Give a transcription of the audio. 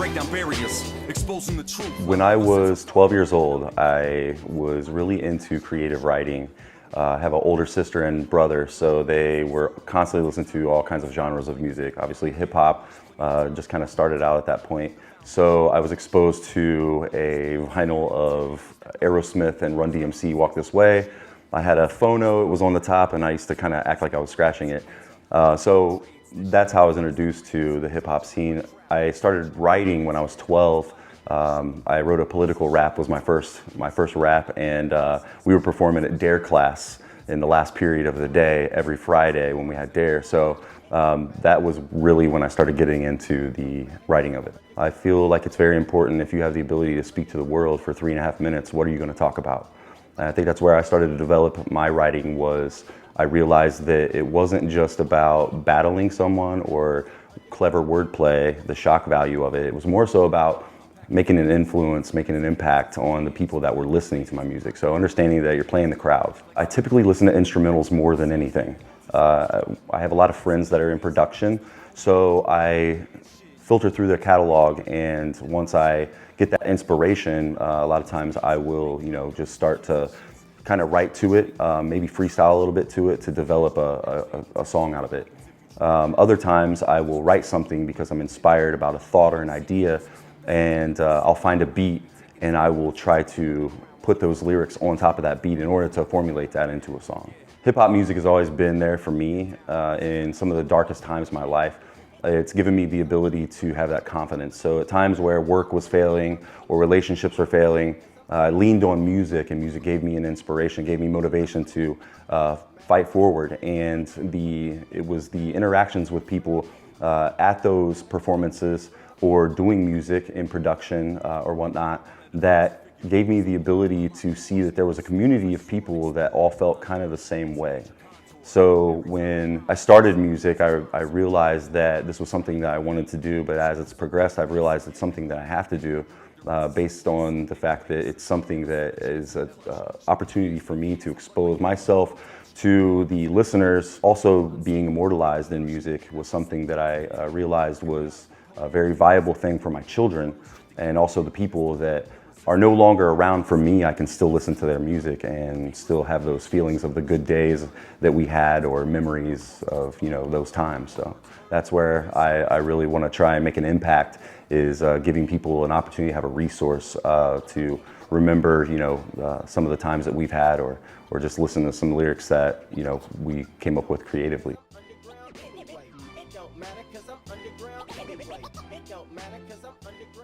break down barriers, exposing the truth. When I was 12 years old, I was really into creative writing. I have an older sister and brother, so they were constantly listening to all kinds of genres of music. Obviously hip hop just kind of started out at that point. So I was exposed to a vinyl of Aerosmith and Run DMC, Walk This Way. I had a phono, it was on the top, and I used to kind of act like I was scratching it. So that's how I was introduced to the hip hop scene. I started writing when I was 12. I wrote a political rap, was my first rap, and we were performing at Dare class in the last period of the day every Friday when we had Dare. So that was really when I started getting into the writing of it. I feel like it's very important if you have the ability to speak to the world for 3.5 minutes, what are you going to talk about? And I think that's where I started to develop my writing. Was I realized that it wasn't just about battling someone or clever wordplay, the shock value of it. It was more so about making an influence, making an impact on the people that were listening to my music. So understanding that you're playing the crowd. I typically listen to instrumentals more than anything. I have a lot of friends that are in production, so I filter through their catalog, and once I get that inspiration, a lot of times I will, just start to kind of write to it, maybe freestyle a little bit to it to develop a song out of it. Other times I will write something because I'm inspired about a thought or an idea, and I'll find a beat and I will try to put those lyrics on top of that beat in order to formulate that into a song. Hip hop music has always been there for me in some of the darkest times of my life. It's given me the ability to have that confidence. So at times where work was failing or relationships were failing, I leaned on music, and music gave me an inspiration, gave me motivation to fight forward. And it was the interactions with people at those performances or doing music in production or whatnot that gave me the ability to see that there was a community of people that all felt kind of the same way. So when I started music, I realized that this was something that I wanted to do, but as it's progressed, I've realized it's something that I have to do based on the fact that it's something that is an opportunity for me to expose myself to the listeners. Also being immortalized in music was something that I realized was a very viable thing for my children, and also the people that are no longer around for me. I can still listen to their music and still have those feelings of the good days that we had or memories of those times. So that's where I really want to try and make an impact, is giving people an opportunity to have a resource to remember some of the times that we've had, or just listen to some lyrics that we came up with creatively. It don't matter 'cause I'm underground anyway. It don't matter 'cause I'm underground.